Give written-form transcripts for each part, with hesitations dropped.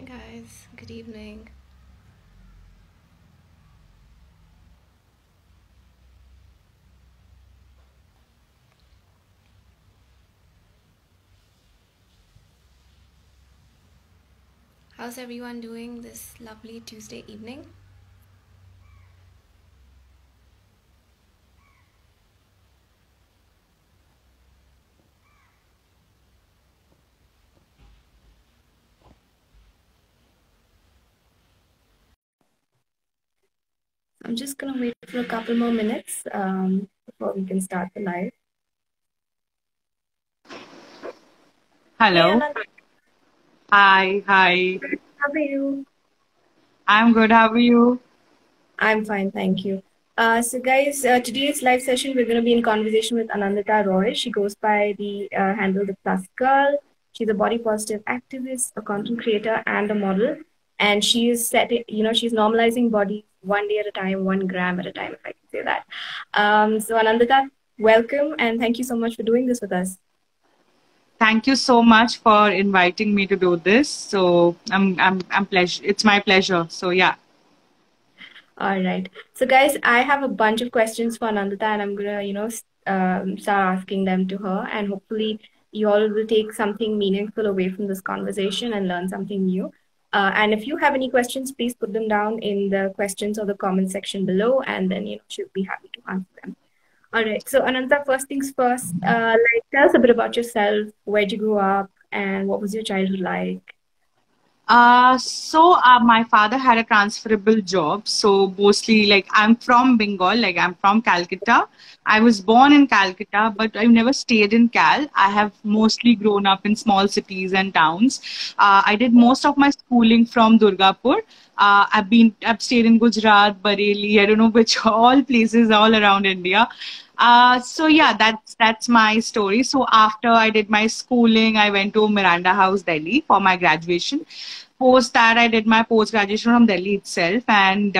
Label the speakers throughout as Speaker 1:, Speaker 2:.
Speaker 1: guys, good evening. How's everyone doing this lovely Tuesday evening? I'm just gonna wait for a couple more minutes before we can start the live. Hey
Speaker 2: Hello.
Speaker 1: Anand,
Speaker 2: Hi.
Speaker 1: how are you?
Speaker 2: I'm good. How are you?
Speaker 1: I'm fine, thank you. So guys, today's live session, we're going to be in conversation with Anandita Roy. She goes by the handle The Plus Girl. She's a body positive activist, a content creator, and a model. And she's she's normalizing bodies one day at a time, 1 gram at a time, if I can say that. So Anandita, welcome, and thank you so much for doing this with us.
Speaker 2: Thank you so much for inviting me to do this. So I'm pleasure. It's my pleasure. So yeah.
Speaker 1: All right. So, guys, I have a bunch of questions for Anandita, and I'm gonna, start asking them to her, and hopefully, you all will take something meaningful away from this conversation and learn something new. And if you have any questions, please put them down in the questions or the comment section below, and then she'll be happy to answer them. All right. So, Anandita, first things first. Tell us a bit about yourself. Where'd you grow up, and what was your childhood like?
Speaker 2: My father had a transferable job. So mostly like I'm from Bengal, like I'm from Calcutta. I was born in Calcutta, but I've never stayed in Cal. I have mostly grown up in small cities and towns. I did most of my schooling from Durgapur. I've stayed in Gujarat, Bareilly, I don't know which all places all around India. So yeah, that's my story. So after I did my schooling, I went to Miranda House, Delhi for my graduation. Post that, I did my post graduation from Delhi itself, and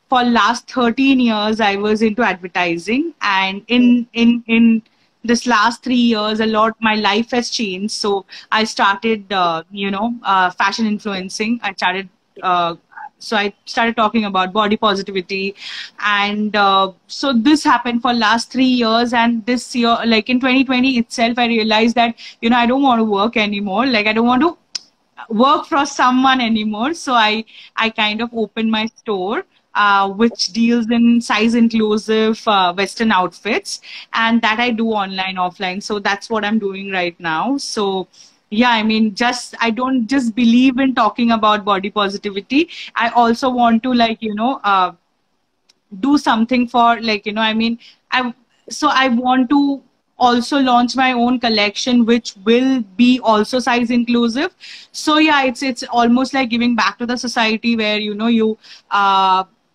Speaker 2: for last 13 years, I was into advertising. And in this last 3 years, a lot my life has changed. So I started, fashion influencing. Uh, I started talking about body positivity, and so this happened for last 3 years. And this year, like in 2020 itself, I realized that I don't want to work anymore. Like I don't want to work for someone anymore. So I kind of opened my store, which deals in size inclusive Western outfits, and that I do online, offline. So that's what I'm doing right now. So yeah, I mean, just I don't just believe in talking about body positivity. I also want to do something for I I want to also launch my own collection which will be also size inclusive. So yeah, it's almost like giving back to the society where you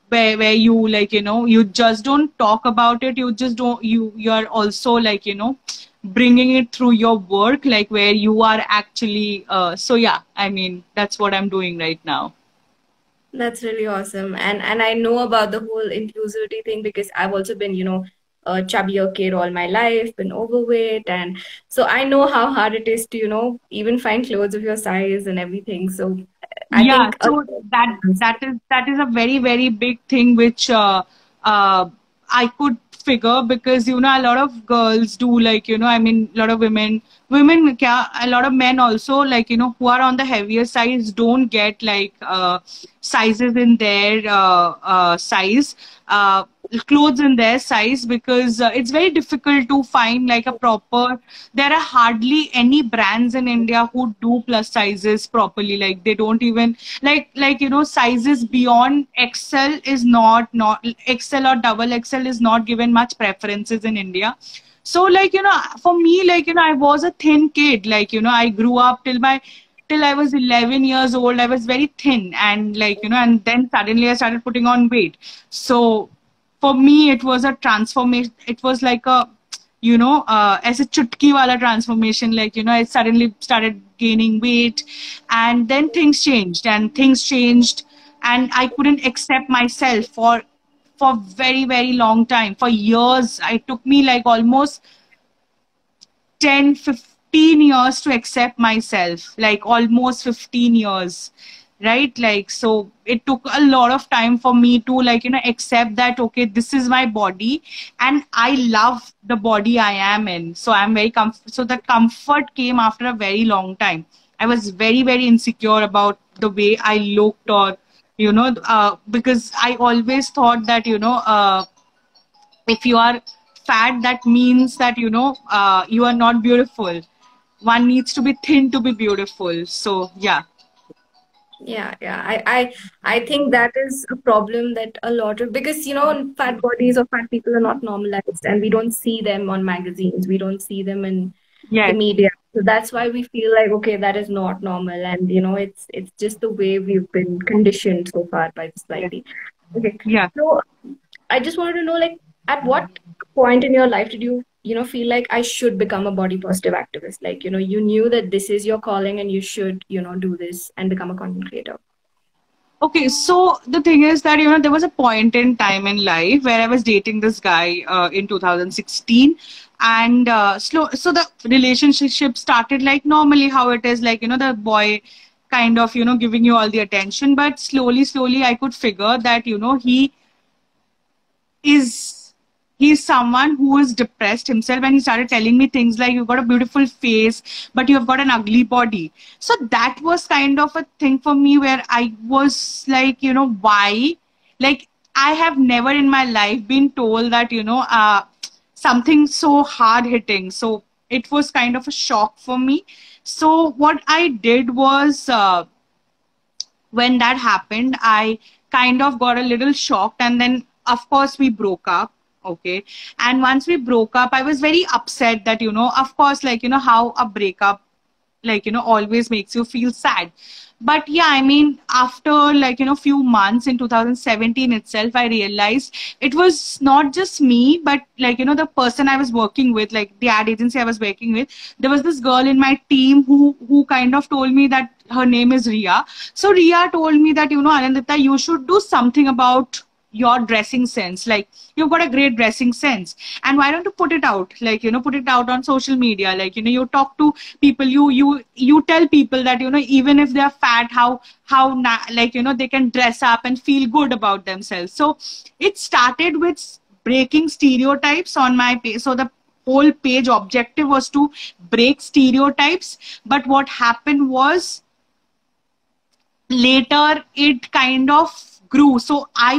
Speaker 2: where you you just don't talk about it, you just don't you're also bringing it through your work, like where you are actually so yeah, I mean, that's what I'm doing right now.
Speaker 1: That's really awesome. And I know about the whole inclusivity thing because I've also been, a chubbier kid all my life, been overweight. And so I know how hard it is to, even find clothes of your size and everything. So I
Speaker 2: Yeah,
Speaker 1: think
Speaker 2: so that is a very very big thing which I could figure, because a lot of girls do, I mean, a lot of a lot of men also, who are on the heavier sides don't get sizes in their size. Clothes in their size, because it's very difficult to find like a proper, there are hardly any brands in India who do plus sizes properly. Like they don't even sizes beyond XL is not XL or double XL is not given much preferences in India. So for me, I was a thin kid. I grew up till I was 11 years old. I was very thin, and and then suddenly I started putting on weight. So for me, it was a transformation. It was like a as a chutki wala transformation. I suddenly started gaining weight, and then things changed, and I couldn't accept myself for very very long time, for years. It took me like almost 10, 15 years to accept myself, like almost 15 years. right? Like, so it took a lot of time for me to, like, accept that, okay, this is my body and I love the body I am in. So I'm very so the comfort came after a very long time. I was very, very insecure about the way I looked, or, because I always thought that, if you are fat, that means that, you are not beautiful. One needs to be thin to be beautiful. So, yeah.
Speaker 1: Yeah. I think that is a problem that a lot of, because fat bodies or fat people are not normalized, and we don't see them on magazines, we don't see them in the
Speaker 2: Yes.
Speaker 1: media. So that's why we feel like, okay, that is not normal, and it's just the way we've been conditioned so far by
Speaker 2: Yes.
Speaker 1: society. Okay,
Speaker 2: Yeah.
Speaker 1: so I just wanted to know, like, at what point in your life did you feel like I should become a body positive activist? Like, you knew that this is your calling and you should, do this and become a content creator.
Speaker 2: Okay, so the thing is that, there was a point in time in life where I was dating this guy in 2016, and so the relationship started like normally how it is, like, the boy kind of, giving you all the attention, but slowly I could figure that, is he's someone who is depressed himself, and he started telling me things like, you've got a beautiful face but you've got an ugly body. So that was kind of a thing for me where I was like, why, like, I have never in my life been told that, something so hard hitting. So it was kind of a shock for me. So what I did was, when that happened, I kind of got a little shocked. And then, of course, we broke up. Okay. And once we broke up, I was very upset that, of course, like, how a breakup, like, always makes you feel sad. But yeah, I mean, after, like, few months in 2017 itself, I realized it was not just me, but, like, the person I was working with, like the ad agency I was working with, there was this girl in my team who kind of told me that, her name is Ria. So Ria told me that, Anandita, you should do something about your dressing sense. Like, you've got a great dressing sense, and why don't you put it out, like, put it out on social media, like, you talk to people, you tell people that, even if they're fat, like, they can dress up and feel good about themselves. So it started with breaking stereotypes on my page. So the whole page objective was to break stereotypes. But what happened was, later it kind of grew. So I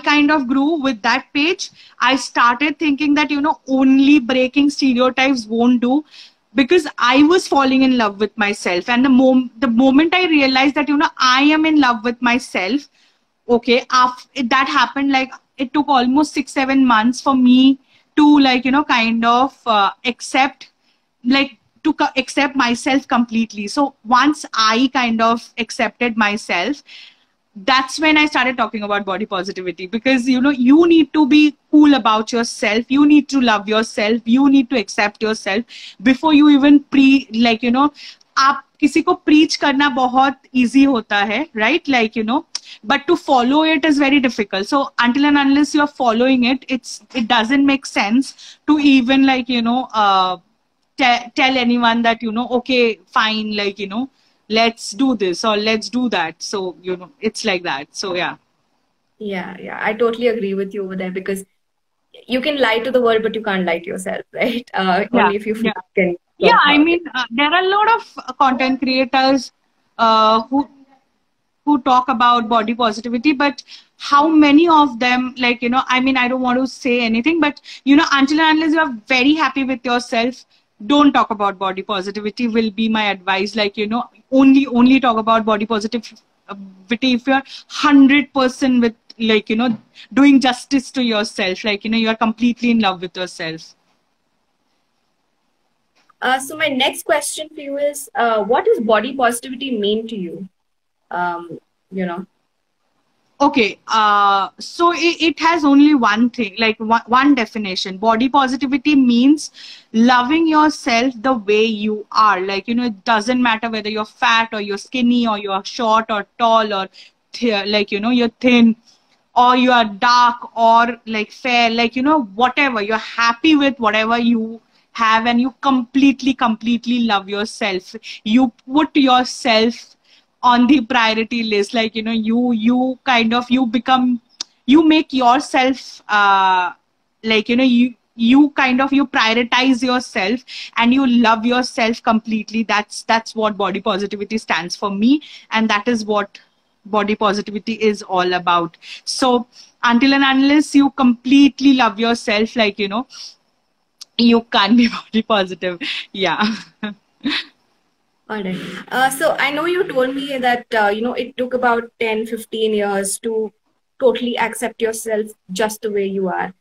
Speaker 2: kind of grew with that page. I started thinking that, only breaking stereotypes won't do, because I was falling in love with myself. And the moment I realized that, I am in love with myself, okay, after that happened, like, it took almost 6-7 months for me to, like, kind of accept, like, to accept myself completely. So once I kind of accepted myself, that's when I started talking about body positivity, because, you need to be cool about yourself, you need to love yourself, you need to accept yourself before you even like, आप किसी को preach करना बहुत easy होता है, right? Like, but to follow it is very difficult. So until and unless you're following it, it doesn't make sense to even, like, tell anyone that, okay, fine, like, let's do this or let's do that. So, it's like that. So, yeah.
Speaker 1: Yeah. I totally agree with you over there, because you can lie to the world, but you can't lie to yourself, right?
Speaker 2: Yeah.
Speaker 1: Only if you feel
Speaker 2: Yeah.
Speaker 1: you can
Speaker 2: Yeah.
Speaker 1: talk
Speaker 2: I
Speaker 1: about it.
Speaker 2: mean, there are a lot of content creators who talk about body positivity, but how many of them, like, I mean, I don't want to say anything, but, until and unless you are very happy with yourself, don't talk about body positivity, will be my advice. Like, only talk about body positivity if you're 100% with, like, doing justice to yourself, like, you're completely in love with yourself.
Speaker 1: So my next question for you is, what does body positivity mean to you? Um, you know.
Speaker 2: Okay, so it has only one thing, like one definition. Body positivity means loving yourself the way you are. Like, it doesn't matter whether you're fat or you're skinny or you're short or tall or like, you're thin or you are dark or like fair, like, whatever. You're happy with whatever you have, and you completely love yourself. You put yourself on the priority list. Like, you know, you kind of, you become, you make yourself, like, you know, you kind of, you prioritize yourself and you love yourself completely. That's what body positivity stands for me, and that is what body positivity is all about. So until and unless you completely love yourself, like, you know, you can't be body positive. Yeah.
Speaker 1: All right. So I know you told me that, it took about 10, 15 years to totally accept yourself just the way you are.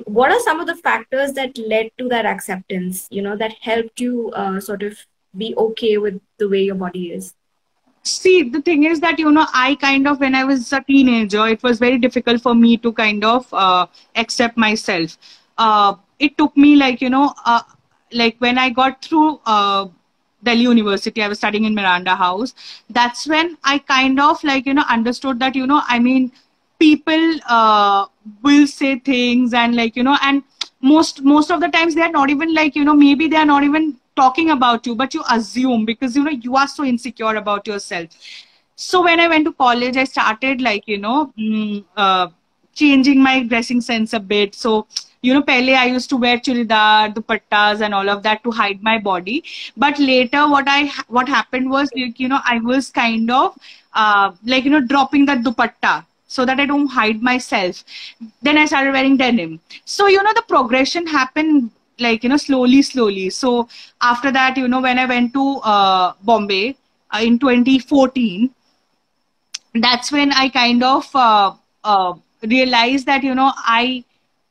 Speaker 1: What are some of the factors that led to that acceptance, that helped you sort of be okay with the way your body is?
Speaker 2: See, the thing is that, you know, I kind of, when I was a teenager, it was very difficult for me to kind of accept myself. It took me, like, you know, like when I got through Delhi University, I was studying in Miranda House. That's when I kind of, like, you know, understood that, you know, I mean, people will say things, and, like, you know, and most of the times they are not even, like, you know, maybe they are not even talking about you, but you assume because, you know, you are so insecure about yourself. So when I went to college, I started, like, you know, changing my dressing sense a bit. So, you know, pehle I used to wear churidar, dupattas, and all of that to hide my body. But later, what happened was, like, you know, I was kind of like, you know, dropping that dupatta so that I don't hide myself. Then I started wearing denim. So, you know, the progression happened, like, you know, slowly. So after that, you know, when I went to Bombay in 2014, that's when I kind of realized that, you know,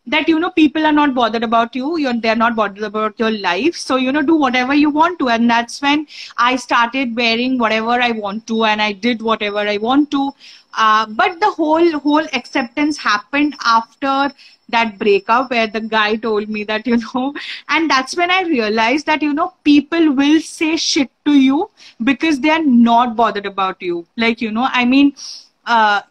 Speaker 2: that, you know, people are not bothered about you. They're not bothered about your life. So, you know, do whatever you want to. And that's when I started wearing whatever I want to, and I did whatever I want to. But the whole acceptance happened after that breakup, where the guy told me that, you know, and that's when I realized that, you know, people will say shit to you because they are not bothered about you. Like, you know, I mean,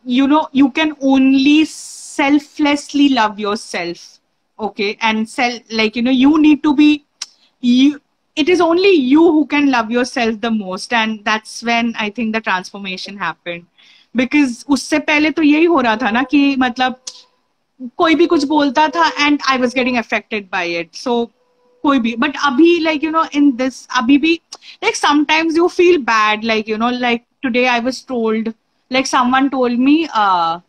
Speaker 2: you know, you can only selflessly love yourself. Okay. And like, you know, you need to be, you, it is only you who can love yourself the most. And that's when I think the transformation happened. Because उससे पहले तो यही हो रहा था ना कि मतलब कोई भी कुछ बोलता था and I was getting affected by it. So कोई भी, but अभी, like, you know, in this अभी भी, like, sometimes you feel bad, like, you know, like today I was told, like, someone told me uh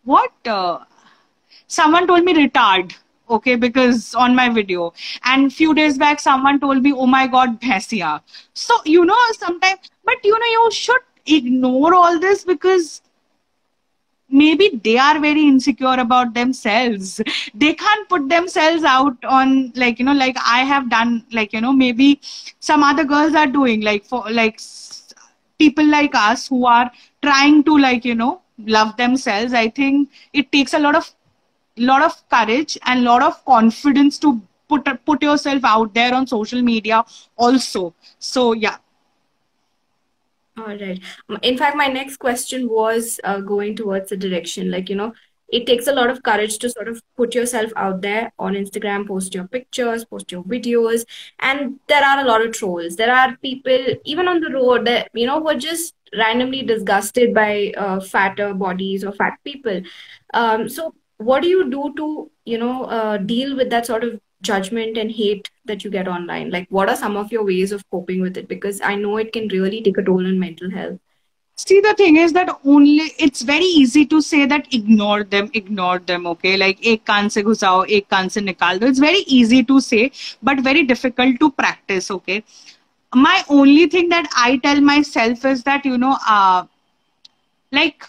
Speaker 2: what someone told me retard, okay, because on my video. And few days back someone told me, oh my god, bhaisiya. So, you know, sometimes, but, you know, you should ignore all this because maybe they are very insecure about themselves. They can't put themselves out on, like, you know, like I have done, like, you know, maybe some other girls are doing, like, for like people like us who are trying to, like, you know, love themselves. I think it takes a lot of courage and lot of confidence to put yourself out there on social media also. So yeah.
Speaker 1: All right. In fact, my next question was going towards the direction. Like, it takes a lot of courage to sort of put yourself out there on Instagram, post your pictures, post your videos. And there are a lot of trolls. There are people, even on the road, that, who are just randomly disgusted by fatter bodies or fat people. So what do you do to, deal with that sort of judgment and hate that you get online? Like, what are some of your ways of coping with it? Because I know it can really take a toll on mental health.
Speaker 2: See, the thing is that only it's very easy to say that ignore them, okay? Like, ek kaan se ghusao, ek kaan se nikal do. It's very easy to say, but very difficult to practice, okay? My only thing that I tell myself is that, you know, like,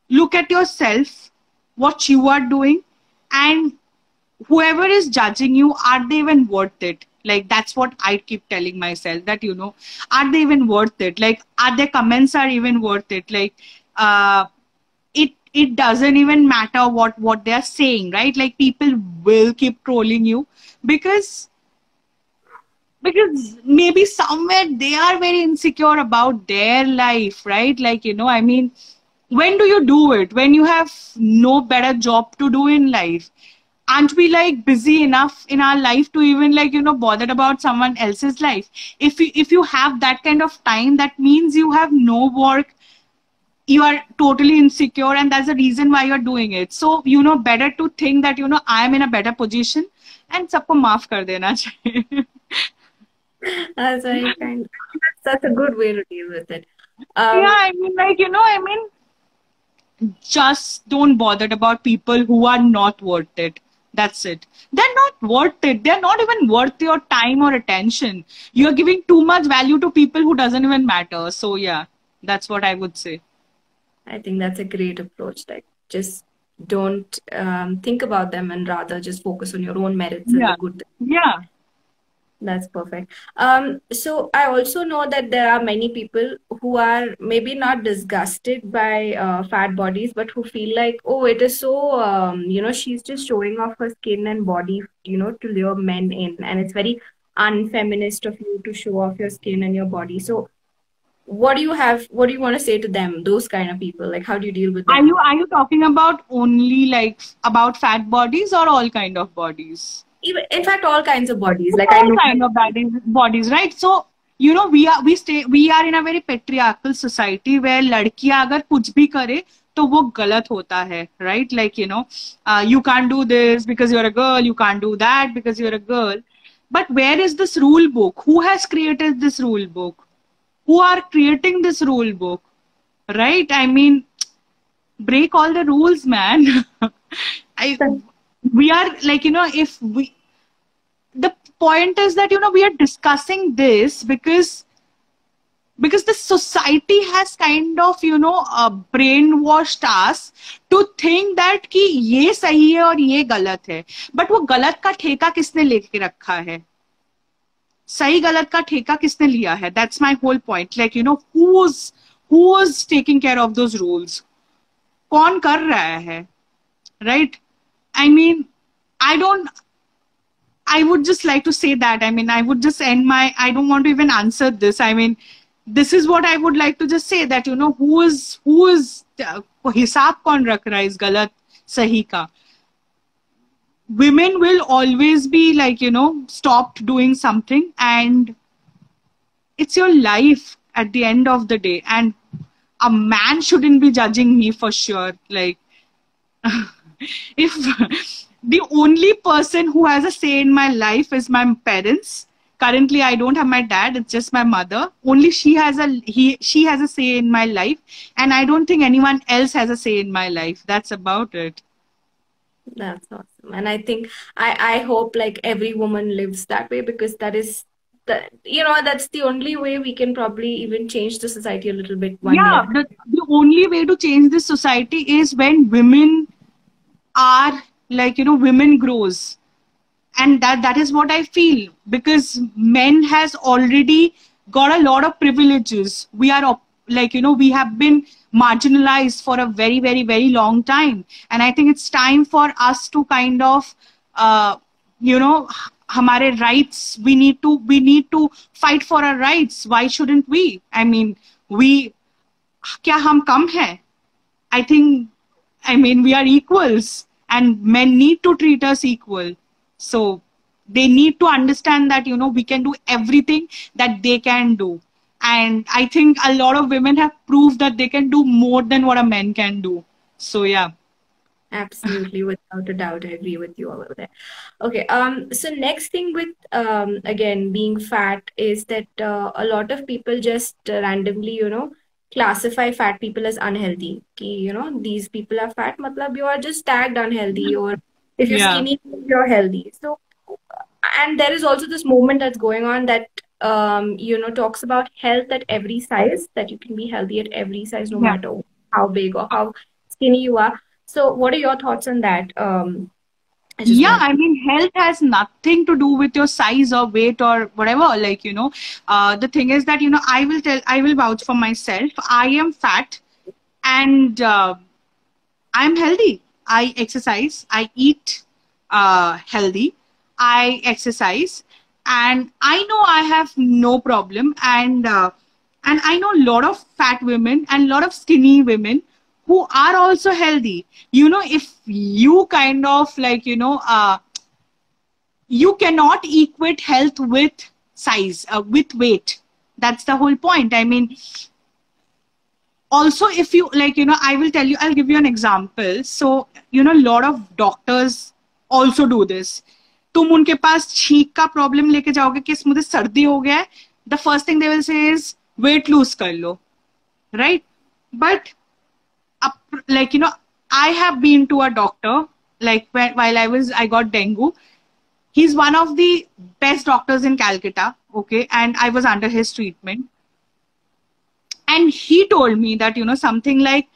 Speaker 2: look at yourself, what you are doing, and whoever is judging you, are they even worth it? Like, that's what I keep telling myself, that, you know, are they even worth it? Like, are their comments are even worth it? Like, it doesn't even matter what they're saying, right? Like, people will keep trolling you because maybe somewhere they are very insecure about their life, right? Like, you know, I mean, when do you do it? When you have no better job to do in life. aren't we like busy enough in our life to even like, you know, bothered about someone else's life? If you have that kind of time, that means you have no work, you are totally insecure, and that's the reason why you're doing it. So, you know, better to think that, you know, I am in a better position and सबको माफ कर देना चाहिए.
Speaker 1: That's very kind. That's such a good way to deal with it.
Speaker 2: Yeah,
Speaker 1: Um,
Speaker 2: I mean, like, you know, I mean, just don't bother about people who are not worth it. That's it. They're not worth it. They're not even worth your time or attention. You're giving too much value to people who doesn't even matter. So yeah, that's what I would say.
Speaker 1: I think that's a great approach. Like, just don't think about them and rather just focus on your own merits and the
Speaker 2: Yeah.
Speaker 1: good.
Speaker 2: Yeah.
Speaker 1: That's perfect. So I also know that there are many people who are maybe not disgusted by fat bodies, but who feel like, oh, it is so, she's just showing off her skin and body, to lure men in. And it's very unfeminist of you to show off your skin and your body. So what do you want to say to them, those kind of people? Like, how do you deal with
Speaker 2: Are
Speaker 1: them?
Speaker 2: you talking about only like about fat bodies or all kind of bodies?
Speaker 1: Even, in fact, all kinds of bodies. Like, I
Speaker 2: All
Speaker 1: know.
Speaker 2: kind of bodies, right? So, you know, we are in a very patriarchal society where लड़कियां अगर कुछ भी करे तो वो गलत होता है, right? Like, you know, you can't do this because you're a girl, you can't do that because you're a girl. But where is this rule book? Who has created this rule book? Who are creating this rule book? Right? I mean, break all the rules, man. I we are like, you know, if we the point is that, you know, we are discussing this because the society has kind of, you know, brainwashed us to think that कि ये सही है और ये गलत है, but वो गलत का ठेका किसने लेके रखा है, सही गलत का ठेका किसने लिया है? That's my whole point. Like, you know, who's taking care of those rules? कौन कर रहा है? Right? I mean, I don't I would just like to say that. I mean, I would just end my, I don't want to even answer this. I mean, this is what I would like to just say that, you know, who is हिसाब कौन रख रहा है इस गलत सही का? Women will always be like, you know, stopped doing something, and it's your life at the end of the day. And a man shouldn't be judging me for sure. Like, if the only person who has a say in my life is my parents, currently I don't have my dad, it's just my mother. Only she has a say in my life, and I don't think anyone else has a say in my life. That's about it.
Speaker 1: That's awesome. And I think I hope like every woman lives that way, because that is that's the only way we can probably even change the society a little bit one day
Speaker 2: Yeah,
Speaker 1: at a
Speaker 2: the only way to change this society is when women are like, you know, women grows, and that is what I feel, because men has already got a lot of privileges. We are like, you know, we have been marginalized for a very very very long time, and I think it's time for us to kind of you know, हमारे rights, we need to fight for our rights. Why shouldn't we? I mean, we क्या हम कम हैं? I think, I mean, we are equals, and men need to treat us equal. So they need to understand that, you know, we can do everything that they can do. And I think a lot of women have proved that they can do more than what a man can do. So yeah.
Speaker 1: Absolutely, without a doubt, I agree with you over there. Okay, so next thing with again being fat is that a lot of people just randomly, classify fat people as unhealthy. Ki, these people are fat, matlab you are just tagged unhealthy, or if you're
Speaker 2: Yeah.
Speaker 1: skinny, you're healthy. So, and there is also this movement that's going on that talks about health at every size, that you can be healthy at every size, no
Speaker 2: Yeah.
Speaker 1: matter how big or how skinny you are. So what are your thoughts on that?
Speaker 2: Yeah, I mean, health has nothing to do with your size or weight or whatever. Like, you know, the thing is that, you know, I will vouch for myself. I am fat, and I'm healthy. I exercise. I eat healthy. I exercise, and I know I have no problem. And I know a lot of fat women and a lot of skinny women who are also healthy. You know, if you kind of like, you know, you cannot equate health with size, with weight. That's the whole point. I mean, also, if you like, you know, I will tell you, I'll give you an example. So, you know, a lot of doctors also do this. तुम उनके पास छींक का problem लेके जाओगे कि मुझे सर्दी हो गया है, the first thing they will say is weight lose कर लो, right? But like, you know, I have been to a doctor, like while I got dengue. He's one of the best doctors in Calcutta, okay, and I was under his treatment. And he told me that, you know, something like,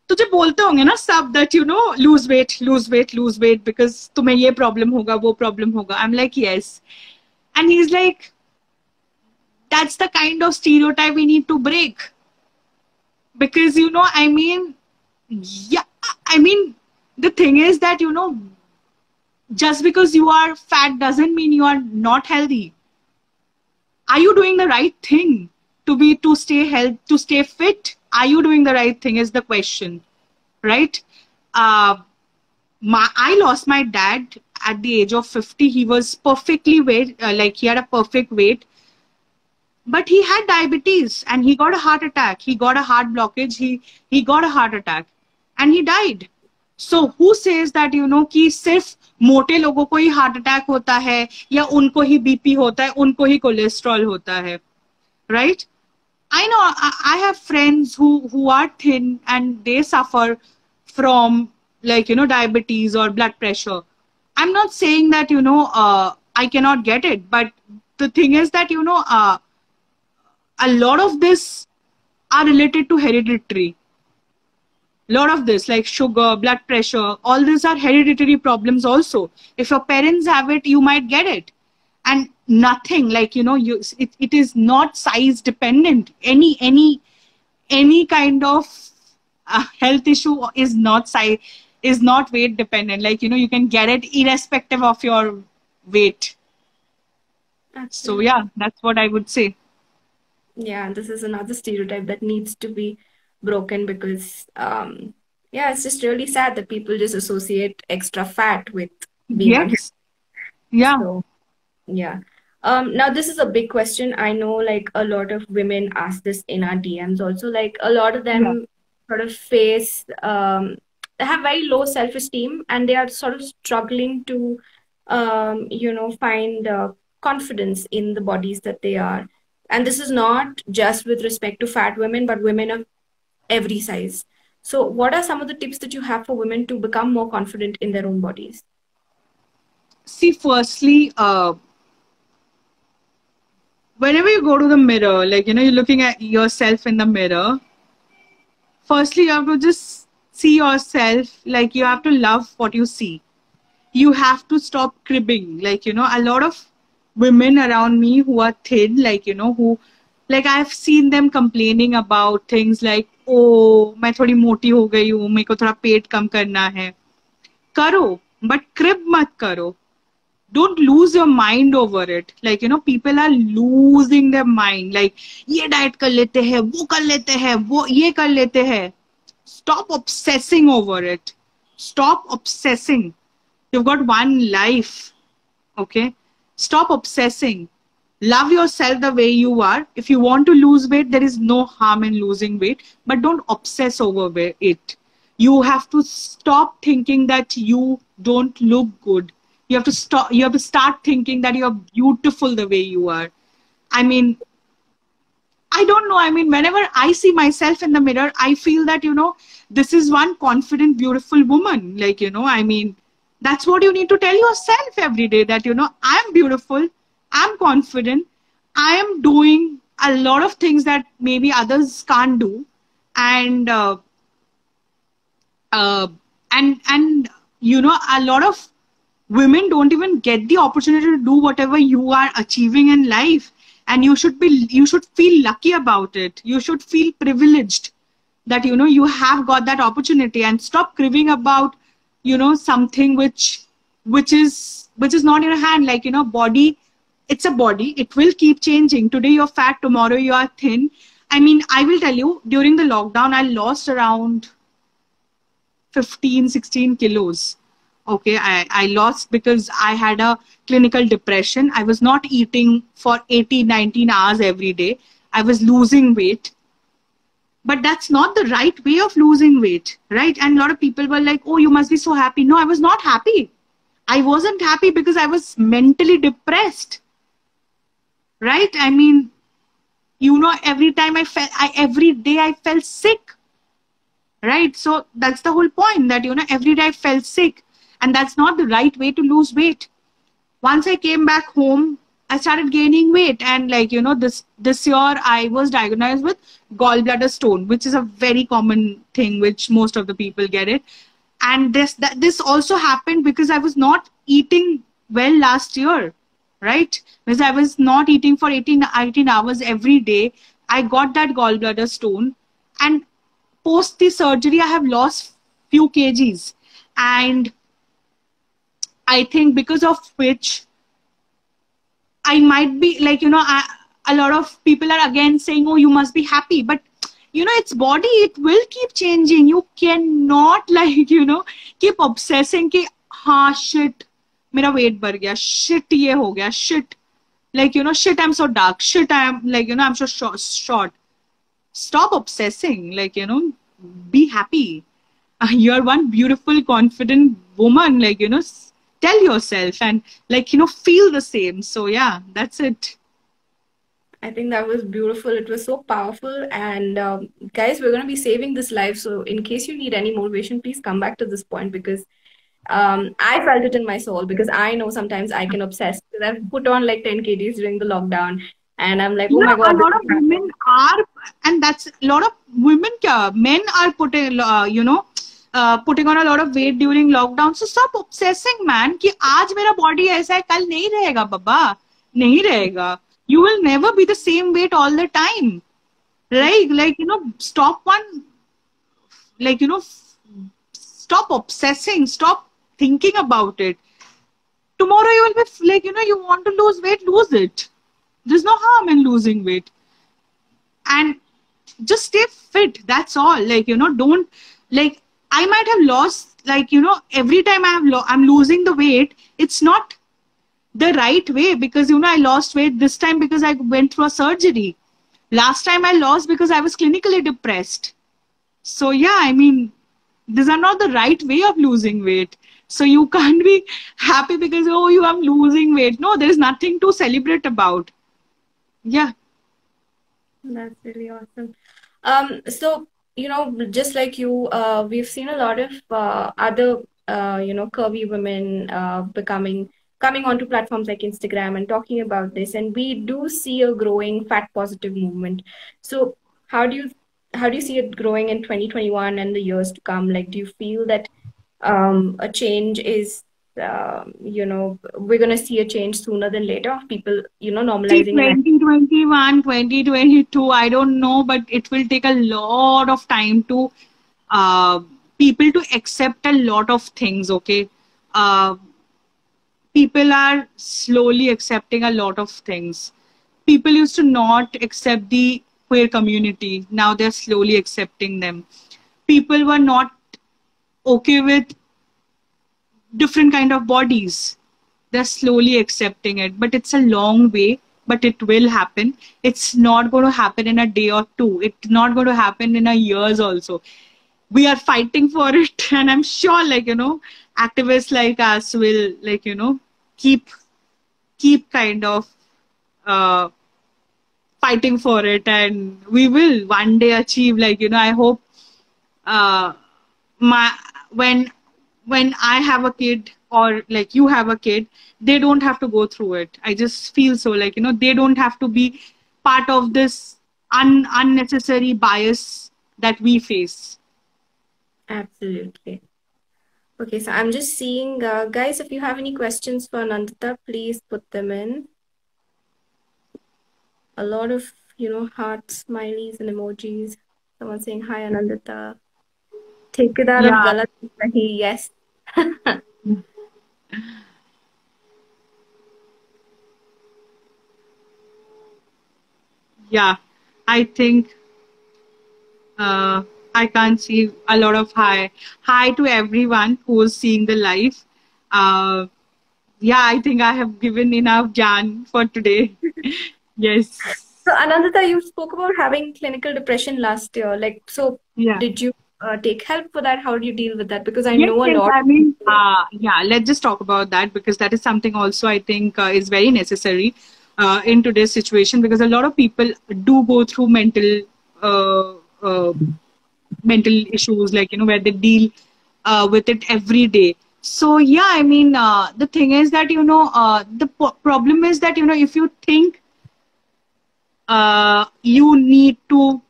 Speaker 2: तुझे बोलते होंगे ना सब that, you know, lose weight because तुम्हें ये problem होगा, वो problem होगा. I'm like, yes. And he's like, that's the kind of stereotype we need to break. Because, you know, I mean, yeah, I mean, the thing is that, you know, just because you are fat doesn't mean you are not healthy. Are you doing the right thing to stay fit? Are you doing the right thing is the question, right? I lost my dad at the age of 50. He was perfectly weight, like he had a perfect weight, but he had diabetes and he got a heart attack. He got a heart blockage. He got a heart attack and he died. So who says that, you know, कि सिर्फ मोटे लोगों को ही heart attack होता है या उनको ही BP होता है, उनको ही कोलेस्ट्रॉल होता है, right? I know I have friends who are thin and they suffer from, like, you know, diabetes or blood pressure. I'm not saying that, you know, I cannot get it, but the thing is that, you know, a lot of this are related to hereditary. Lot of this, like sugar, blood pressure, all these are hereditary problems also. If your parents have it, you might get it. And nothing, like, you know, it is not size dependent. Any kind of health issue is not size, is not weight dependent. Like, you know, you can get it irrespective of your weight. Absolutely. So yeah, that's what I would say.
Speaker 1: Yeah, this is another stereotype that needs to be broken because yeah, it's just really sad that people just associate extra fat with being unhealthy.
Speaker 2: Yeah.
Speaker 1: So, yeah. Now this is a big question. I know, like, a lot of women ask this in our DMs also. Like, a lot of them sort of face they have very low self-esteem and they are sort of struggling to you know, find confidence in the bodies that they are. And this is not just with respect to fat women, but women of every size. So what are some of the tips that you have for women to become more confident in their own bodies?
Speaker 2: See, firstly, whenever you go to the mirror, like, you know, you're looking at yourself in the mirror, firstly, you have to just see yourself, like, you have to love what you see. You have to stop cribbing. Like, you know, a lot of women around me who are thin, like, you know, who, like, I've seen them complaining about things like, oh, मैं थोड़ी मोटी हो गई हूँ, मेरे को थोड़ा पेट कम करना है. करो, but crib मत करो. Don't lose your mind over it. Like, you know, people are losing their mind. Like, ये diet कर लेते हैं, वो कर लेते हैं, वो ये कर लेते हैं. Stop obsessing over it. Stop obsessing. You've got one life. Okay? Stop obsessing. Love yourself the way you are. If you want to lose weight, there is no harm in losing weight, but don't obsess over it. You have to stop thinking that you don't look good. You have to stop. You have to start thinking that you're beautiful the way you are. I mean, I don't know. I mean, whenever I see myself in the mirror, I feel that, you know, this is one confident, beautiful woman. Like, you know, I mean, that's what you need to tell yourself every day, that, you know, I'm beautiful, I'm confident, I am doing a lot of things that maybe others can't do. And, you know, a lot of women don't even get the opportunity to do whatever you are achieving in life. And you should feel lucky about it. You should feel privileged that, you know, you have got that opportunity, and stop cribbing about, you know, something which is not in your hand. Like, you know, body, it's a body. It will keep changing. Today you're fat, tomorrow you are thin. I mean, I will tell you, during the lockdown, I lost around 15, 16 kilos. Okay, I lost because I had a clinical depression. I was not eating for 18, 19 hours every day. I was losing weight. But that's not the right way of losing weight, right? And a lot of people were like, oh, you must be so happy. No, I was not happy. I wasn't happy because I was mentally depressed, right? I mean, every time every day I felt sick, right? So that's the whole point, that, every day I felt sick. And that's not the right way to lose weight. Once I came back home, I started gaining weight. And like, this year I was diagnosed with gallbladder stone, which is a very common thing, which most of the people get it. And this also happened because I was not eating well last year, right? Because I was not eating for 18 hours every day. I got that gallbladder stone. And post the surgery, I have lost few kgs. And I think because of which I might be like, a lot of people are again saying, oh, you must be happy. But, its body, it will keep changing. You cannot like, keep obsessing ki, ha, shit, mera weight बढ़ गया, shit, ये हो गया, shit. Like, shit, I'm so dark. Shit, I'm like, I'm so short. Stop obsessing. Like, be happy. You're one beautiful, confident woman. Like, tell yourself and like, feel the same. So yeah, that's it.
Speaker 1: I think that was beautiful. It was so powerful. And guys, we're going to be saving this live. So, in case you need any motivation, please come back to this point because I felt it in my soul because I know sometimes I can obsess because I've put on like 10 kgs during the lockdown. And I'm like, oh
Speaker 2: Yeah,
Speaker 1: my
Speaker 2: a
Speaker 1: God, this
Speaker 2: lot
Speaker 1: is
Speaker 2: of women are, and that's a lot of women, men are putting, putting on a lot of weight during lockdown. So stop obsessing, man, कि आज मेरा body ऐसा है, कल नहीं रहेगा, बाबा, नहीं रहेगा. You will never be the same weight all the time, right? Like, stop like, stop obsessing, stop thinking about it. Tomorrow you will be like, you want to lose weight, lose it. There's no harm in losing weight. And just stay fit. That's all. Like, don't like, I might have lost, like, every time I'm losing the weight, it's not the right way because, I lost weight this time because I went through a surgery. Last time I lost because I was clinically depressed. So yeah, I mean, these are not the right way of losing weight. So you can't be happy because, oh, I'm losing weight. No, there is nothing to celebrate about. Yeah.
Speaker 1: That's really awesome. So, just like you, we've seen a lot of other, curvy women coming onto platforms like Instagram and talking about this, and we do see a growing fat positive movement. So, how do you how do you see it growing in 2021 and the years to come? Like, do you feel that a change is we're going to see a change sooner than later of people,
Speaker 2: See,
Speaker 1: normalizing and
Speaker 2: 2021, 2022, I don't know, but it will take a lot of time to uh, people to accept a lot of things, okay? Uh, People are slowly accepting a lot of things. People used to not accept the queer community. Now they're slowly accepting them. People were not okay with different kind of bodies. They're slowly accepting it, but it's a long way, but it will happen. It's not going to happen in a day or two. It's not going to happen in a years also. We are fighting for it. And I'm sure, like, activists like us will, like, keep, keep kind of, uh, fighting for it. And we will one day achieve, like, I hope, uh, my when I have a kid or like you have a kid, they don't have to go through it. I just feel so, like, they don't have to be part of this unnecessary bias that we face.
Speaker 1: absolutely. Okay, so I'm just seeing, guys, if you have any questions for Nandita, please put them in. A lot of, hearts, smileys, and emojis. Someone saying, hi, Anandita. ठेकेदार अब
Speaker 2: Yeah,
Speaker 1: गलत नहीं, yes.
Speaker 2: yeah. I think uh, I can't see a lot of hi to everyone who's seeing the live. Uh, yeah, I think I have given enough Jan for today. Yes.
Speaker 1: So, Anandita, you spoke about having clinical depression last year. Like, so
Speaker 2: Yeah.
Speaker 1: did you take help for that? How do you deal with that? Because I
Speaker 2: Yes,
Speaker 1: know a
Speaker 2: yes.
Speaker 1: lot
Speaker 2: I
Speaker 1: of
Speaker 2: mean,
Speaker 1: people.
Speaker 2: yeah, let's just talk about that because that is something also I think is very necessary in today's situation because a lot of people do go through uh, uh, mental issues, like, where they deal with it every day. So, yeah, I mean, the thing is that, the problem is that, if you think you need to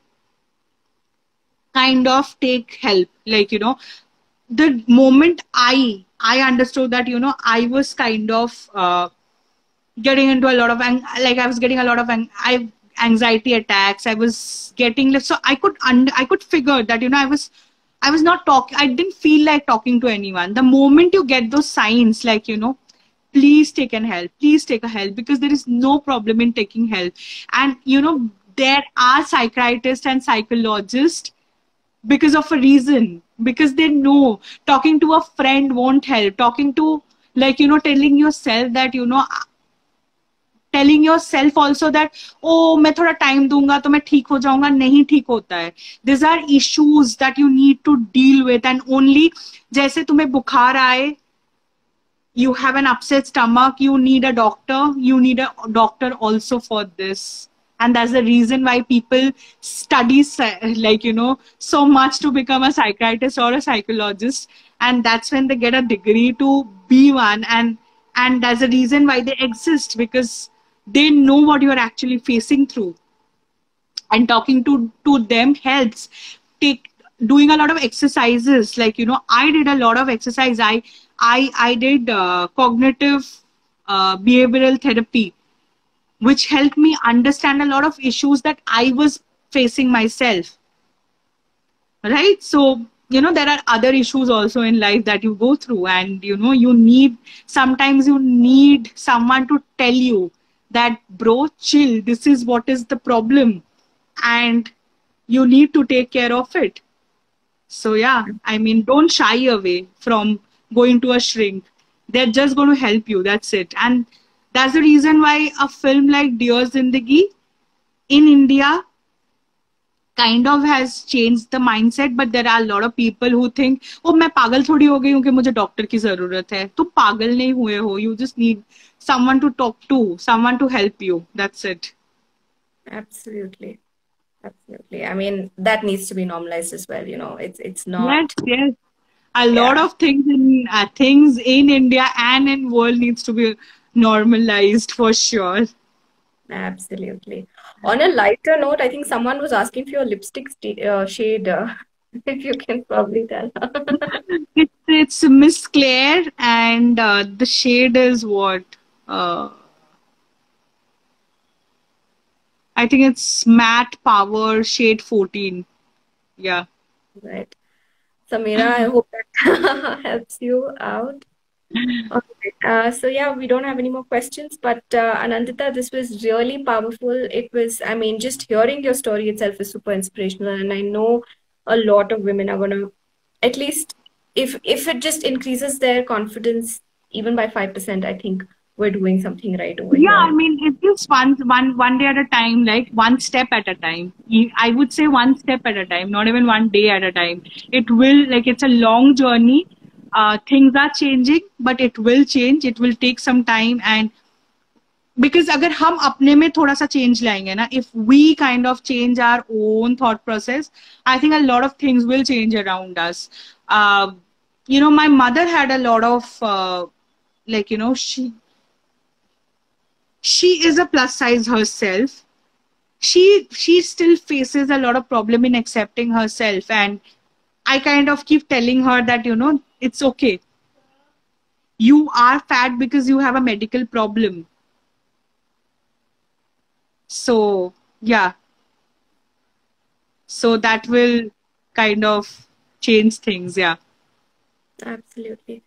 Speaker 2: kind of take help, like, the moment I understood that, I was kind of getting into a lot of like I was getting a lot of anxiety attacks. I was getting like, so I could figure that, I was not talking. I didn't feel like talking to anyone. The moment you get those signs, like, please take an help, please take a help, because there is no problem in taking help. And there are psychiatrists and psychologists because of a reason, because they know talking to a friend won't help. Talking to, like, telling yourself that, telling yourself also that, oh, मैं थोड़ा time दूंगा तो मैं ठीक हो जाऊंगा, नहीं ठीक होता है. These are issues that you need to deal with, and only जैसे तुम्हें बुखार आए, you have an upset stomach, you need a doctor, you need a doctor also for this. And that's the reason why people study like, so much to become a psychiatrist or a psychologist. And that's when they get a degree to be one. And that's the reason why they exist, because they know what you're actually facing through, and talking to them helps. Take Doing a lot of exercises, like, I did a lot of exercise. I did cognitive behavioral therapy, which helped me understand a lot of issues that I was facing myself, right? So, there are other issues also in life that you go through, and sometimes you need someone to tell you that, bro, chill, this is what is the problem, and you need to take care of it. So, yeah, I mean, don't shy away from going to a shrink. They're just going to help you. That's it. And that's the reason why a film like Dear Zindagi in India kind of has changed the mindset. But there are a lot of people who think, oh, मैं पागल थोड़ी हो गई हूँ कि मुझे doctor की जरूरत है. तुम पागल नहीं हुए हो. You just need someone to talk to, someone to help you. That's it.
Speaker 1: Absolutely. Absolutely. I mean, that needs to be normalized as well. It's
Speaker 2: Yes,
Speaker 1: not,
Speaker 2: yes. A lot
Speaker 1: yeah,
Speaker 2: of things in India and in world needs to be normalized for sure.
Speaker 1: absolutely. On a lighter note, I think someone was asking for your lipstick shade, if you can probably tell.
Speaker 2: It's Miss Claire, and the shade is what? Uh, I think it's Matte Power Shade 14. Yeah.
Speaker 1: Right. Samira, I hope that helps you out. Okay. So yeah, we don't have any more questions, but Anandita, this was really powerful. It was, I mean, just hearing your story itself is super inspirational, and I know a lot of women are gonna, at least if it just increases their confidence even by 5%, I think we're doing something right over
Speaker 2: Yeah, I
Speaker 1: here.
Speaker 2: mean, it's just one day at a time, like one step at a time. I would say one step at a time, not even one day at a time. It will, like, it's a long journey. Things are changing, but it will change. It will take some time, and because अगर हम अपने में थोड़ा सा change लाएंगे ना, if we kind of change our own thought process, I think a lot of things will change around us. uh, my mother had a lot of like, she is a plus size herself. She still faces a lot of problem in accepting herself, and I kind of keep telling her that, it's okay. You are fat because you have a medical problem. So, yeah, so that will kind of change things. Yeah.
Speaker 1: Absolutely.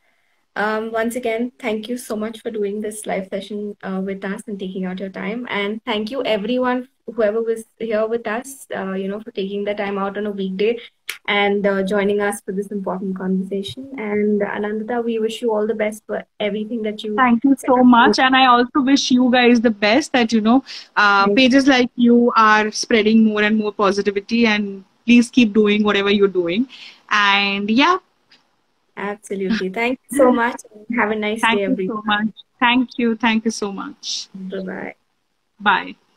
Speaker 1: Once again, thank you so much for doing this live session with us and taking out your time. And thank you everyone, whoever was here with us, for taking the time out on a weekday. and joining us for this important conversation. And Anandita, we wish you all the best for everything that you
Speaker 2: Thank you
Speaker 1: set
Speaker 2: so
Speaker 1: up to
Speaker 2: much. And I also wish you guys the best that,
Speaker 1: do.
Speaker 2: pages like you are spreading more and more positivity, and please keep doing whatever you're doing. And yeah,
Speaker 1: Absolutely. Thank you so much. Have a nice
Speaker 2: thank
Speaker 1: day,
Speaker 2: you
Speaker 1: everyone.
Speaker 2: so much. Thank you. Thank you so much.
Speaker 1: Bye bye.
Speaker 2: Bye.